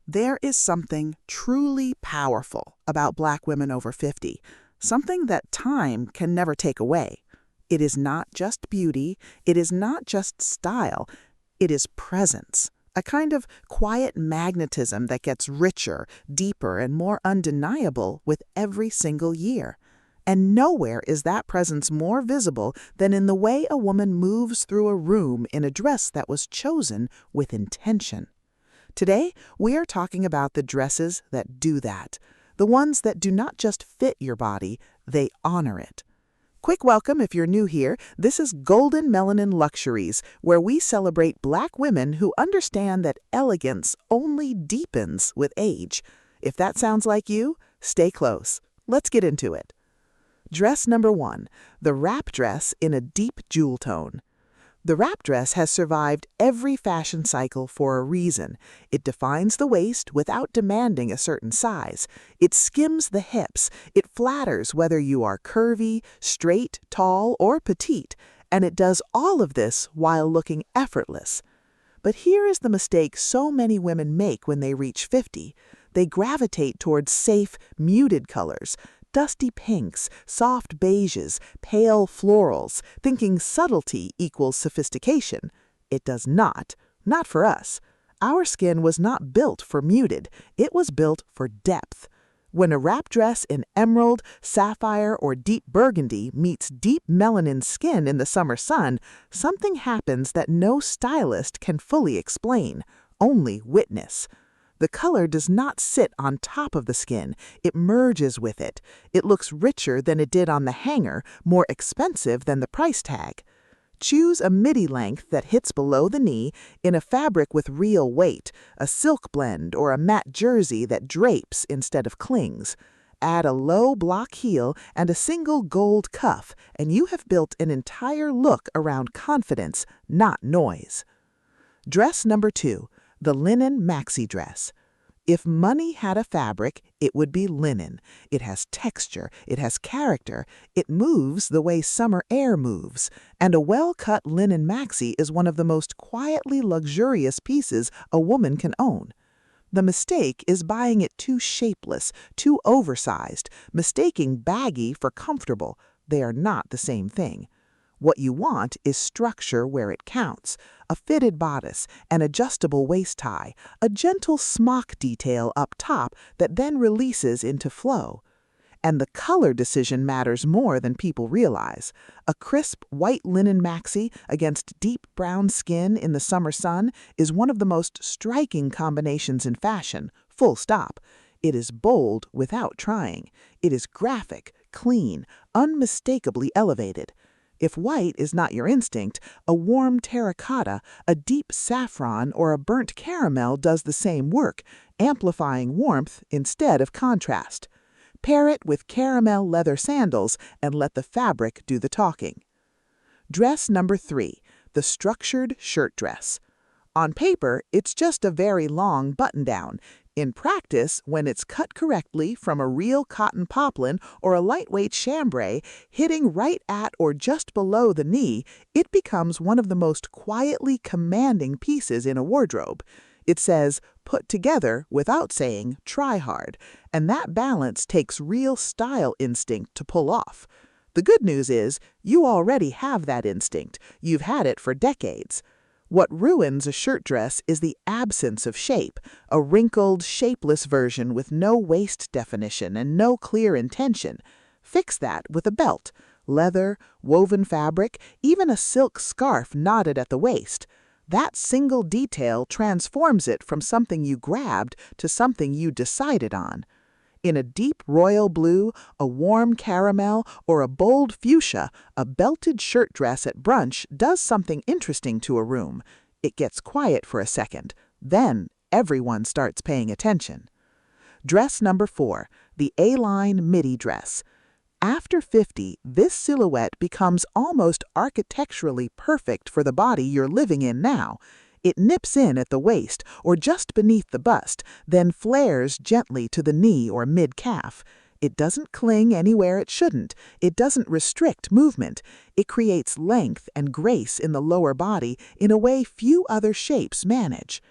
There is something truly powerful about Black women over 50, something that time can never take away. It is not just beauty, it is not just style, it is presence. A kind of quiet magnetism that gets richer, deeper, and more undeniable with every single year. And nowhere is that presence more visible than in the way a woman moves through a room in a dress that was chosen with intention. Today, we are talking about the dresses that do that, the ones that do not just fit your body, they honor it. Quick welcome if you're new here. This is Golden Melanin Luxuries, where we celebrate Black women who understand that elegance only deepens with age. If that sounds like you, stay close. Let's get into it. Dress number 1, the wrap dress in a deep jewel tone. The wrap dress has survived every fashion cycle for a reason. It defines the waist without demanding a certain size. It skims the hips. It flatters whether you are curvy, straight, tall, or petite. And it does all of this while looking effortless. But here is the mistake so many women make when they reach 50. They gravitate towards safe, muted colors. Dusty pinks, soft beiges, pale florals, thinking subtlety equals sophistication. It does not. Not for us. Our skin was not built for muted. It was built for depth. When a wrap dress in emerald, sapphire, or deep burgundy meets deep melanin skin in the summer sun, something happens that no stylist can fully explain, only witness. The color does not sit on top of the skin, it merges with it. It looks richer than it did on the hanger, more expensive than the price tag. Choose a midi length that hits below the knee in a fabric with real weight, a silk blend or a matte jersey that drapes instead of clings. Add a low block heel and a single gold cuff, and you have built an entire look around confidence, not noise. Dress number 2. The linen maxi dress. If money had a fabric, it would be linen. It has texture, it has character, it moves the way summer air moves, and a well-cut linen maxi is one of the most quietly luxurious pieces a woman can own. The mistake is buying it too shapeless, too oversized, mistaking baggy for comfortable. They are not the same thing. What you want is structure where it counts, a fitted bodice, an adjustable waist tie, a gentle smock detail up top that then releases into flow. And the color decision matters more than people realize. A crisp white linen maxi against deep brown skin in the summer sun is one of the most striking combinations in fashion, full stop. It is bold without trying. It is graphic, clean, unmistakably elevated. If white is not your instinct, a warm terracotta, a deep saffron, or a burnt caramel does the same work, amplifying warmth instead of contrast. Pair it with caramel leather sandals and let the fabric do the talking. Dress number 3, the structured shirt dress. On paper, it's just a very long button-down. In practice, when it's cut correctly from a real cotton poplin or a lightweight chambray, hitting right at or just below the knee, it becomes one of the most quietly commanding pieces in a wardrobe. It says, put together without saying, try hard, and that balance takes real style instinct to pull off. The good news is, you already have that instinct. You've had it for decades. What ruins a shirt dress is the absence of shape, a wrinkled, shapeless version with no waist definition and no clear intention. Fix that with a belt, leather, woven fabric, even a silk scarf knotted at the waist. That single detail transforms it from something you grabbed to something you decided on. In a deep royal blue, a warm caramel, or a bold fuchsia, a belted shirt dress at brunch does something interesting to a room. It gets quiet for a second. Then everyone starts paying attention. Dress number 4, the A-line midi dress. After 50, this silhouette becomes almost architecturally perfect for the body you're living in now. It nips in at the waist or just beneath the bust, then flares gently to the knee or mid-calf. It doesn't cling anywhere it shouldn't. It doesn't restrict movement. It creates length and grace in the lower body in a way few other shapes manage.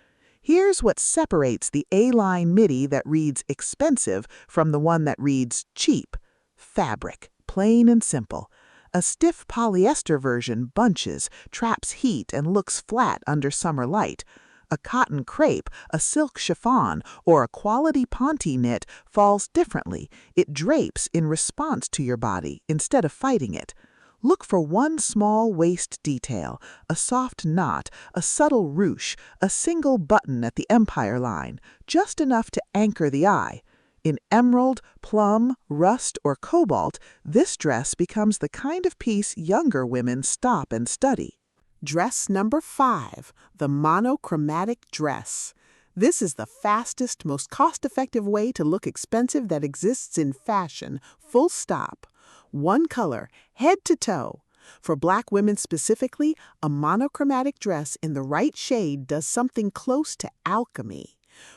Here's what separates the A-line midi that reads expensive from the one that reads cheap. Fabric, plain and simple. A stiff polyester version bunches, traps heat, and looks flat under summer light. A cotton crepe, a silk chiffon, or a quality ponte knit falls differently. It drapes in response to your body instead of fighting it. Look for one small waist detail, a soft knot, a subtle ruche, a single button at the empire line, just enough to anchor the eye. In emerald, plum, rust, or cobalt, this dress becomes the kind of piece younger women stop and study. Dress number 5, the monochromatic dress. This is the fastest, most cost-effective way to look expensive that exists in fashion, full stop. One color, head to toe. For Black women specifically, a monochromatic dress in the right shade does something close to alchemy.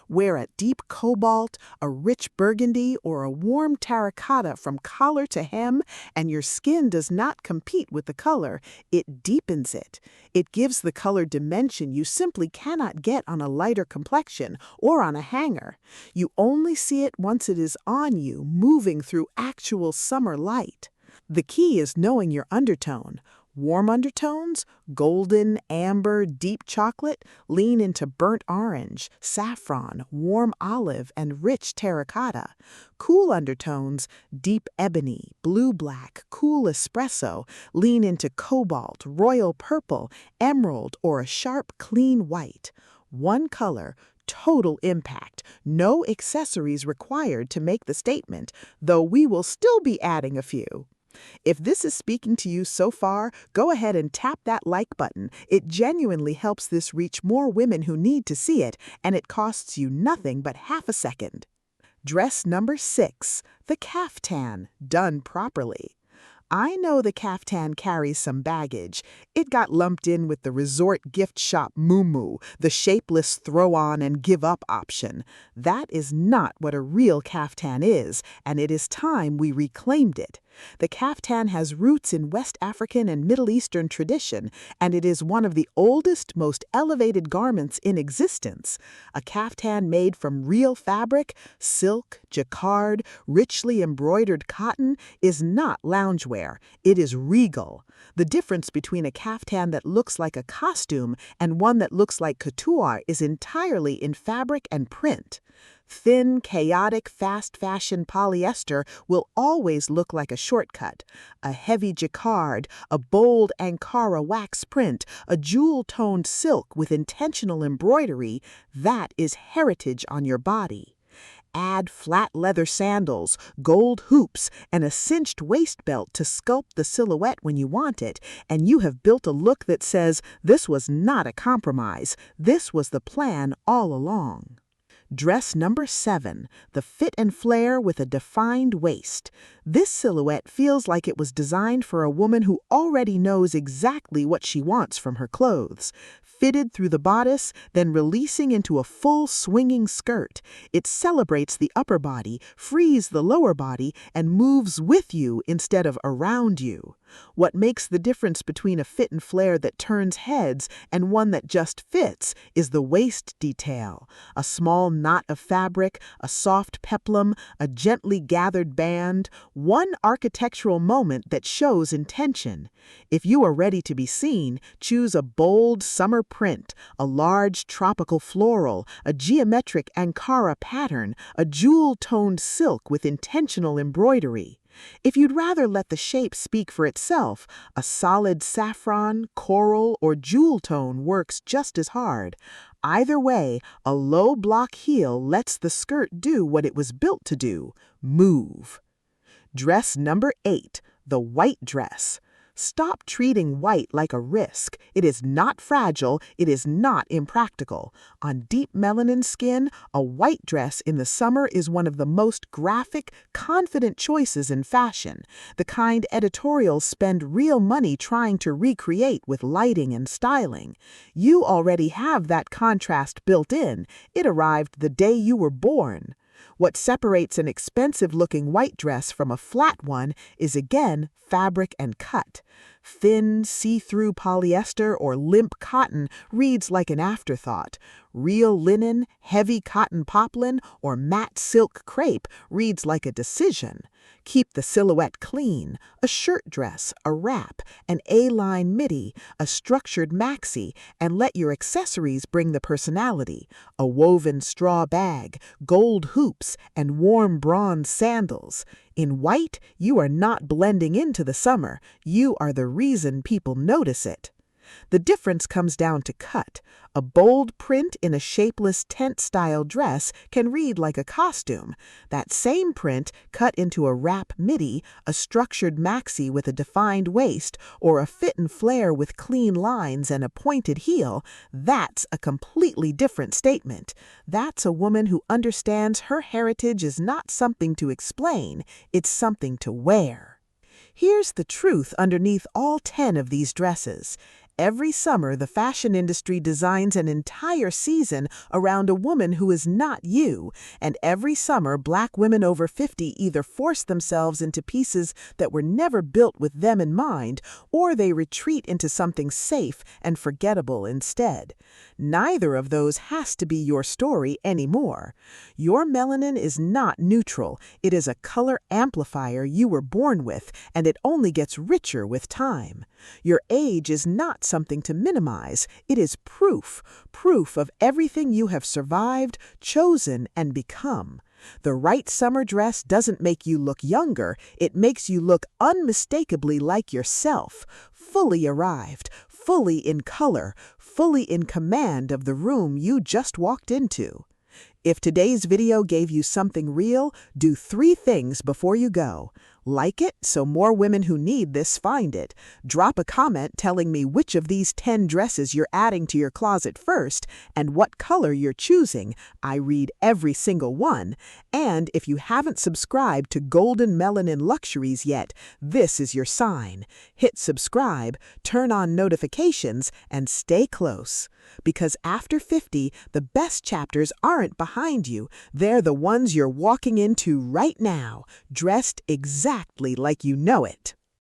Wear a deep cobalt, a rich burgundy, or a warm terracotta from collar to hem, and your skin does not compete with the color, it deepens it. It gives the color dimension you simply cannot get on a lighter complexion or on a hanger. You only see it once it is on you, moving through actual summer light. The key is knowing your undertone. Warm undertones, golden, amber, deep chocolate, lean into burnt orange, saffron, warm olive, and rich terracotta. Cool undertones, deep ebony, blue-black, cool espresso, lean into cobalt, royal purple, emerald, or a sharp, clean white. One color, total impact, no accessories required to make the statement, though we will still be adding a few. If this is speaking to you so far, go ahead and tap that like button. It genuinely helps this reach more women who need to see it, and it costs you nothing but half a second. Dress number 6, the caftan, done properly. I know the caftan carries some baggage. It got lumped in with the resort gift shop muumuu, the shapeless throw-on and give-up option. That is not what a real caftan is, and it is time we reclaimed it. The caftan has roots in West African and Middle Eastern tradition, and it is one of the oldest, most elevated garments in existence. A caftan made from real fabric, silk, jacquard, richly embroidered cotton, is not loungewear. It is regal. The difference between a caftan that looks like a costume and one that looks like couture is entirely in fabric and print. Thin, chaotic, fast fashion polyester will always look like a shortcut. A heavy jacquard, a bold Ankara wax print, a jewel-toned silk with intentional embroidery, that is heritage on your body. Add flat leather sandals, gold hoops, and a cinched waist belt to sculpt the silhouette when you want it, and you have built a look that says, this was not a compromise, this was the plan all along. Dress number 7, the fit and flare with a defined waist. This silhouette feels like it was designed for a woman who already knows exactly what she wants from her clothes. Fitted through the bodice, then releasing into a full swinging skirt. It celebrates the upper body, frees the lower body, and moves with you instead of around you. What makes the difference between a fit and flare that turns heads and one that just fits is the waist detail. A small knot of fabric, a soft peplum, a gently gathered band, one architectural moment that shows intention. If you are ready to be seen, choose a bold summer print, a large tropical floral, a geometric Ankara pattern, a jewel-toned silk with intentional embroidery. If you'd rather let the shape speak for itself, a solid saffron, coral, or jewel tone works just as hard. Either way, a low block heel lets the skirt do what it was built to do, move. Dress number 8, the white dress. Stop treating white like a risk. It is not fragile, it is not impractical. On deep melanin skin, a white dress in the summer is one of the most graphic, confident choices in fashion, the kind editorials spend real money trying to recreate with lighting and styling. You already have that contrast built in. It arrived the day you were born. What separates an expensive-looking white dress from a flat one is again fabric and cut. Thin, see-through polyester or limp cotton reads like an afterthought. Real linen, heavy cotton poplin, or matte silk crepe reads like a decision. Keep the silhouette clean: a shirt dress, a wrap, an A-line midi, a structured maxi, and let your accessories bring the personality: a woven straw bag, gold hoops, and warm bronze sandals. In white, you are not blending into the summer. You are the reason people notice it. The difference comes down to cut. A bold print in a shapeless tent-style dress can read like a costume. That same print cut into a wrap midi, a structured maxi with a defined waist, or a fit and flare with clean lines and a pointed heel, that's a completely different statement. That's a woman who understands her heritage is not something to explain, it's something to wear. Here's the truth underneath all 10 of these dresses. Every summer, the fashion industry designs an entire season around a woman who is not you, and every summer, Black women over 50 either force themselves into pieces that were never built with them in mind, or they retreat into something safe and forgettable instead. Neither of those has to be your story anymore. Your melanin is not neutral. It is a color amplifier you were born with, and it only gets richer with time. Your age is not something to minimize. It is proof of everything you have survived, chosen, and become. The right summer dress doesn't make you look younger. It makes you look unmistakably like yourself, fully arrived, fully in color, fully in command of the room you just walked into. If today's video gave you something real, do 3 things before you go. Like it so more women who need this find it. Drop a comment telling me which of these 10 dresses you're adding to your closet first and what color you're choosing. I read every single one. And if you haven't subscribed to Golden Melanin Luxuries yet, this is your sign. Hit subscribe, turn on notifications, and stay close. Because after 50, the best chapters aren't behind you. They're the ones you're walking into right now, dressed exactly like you know it.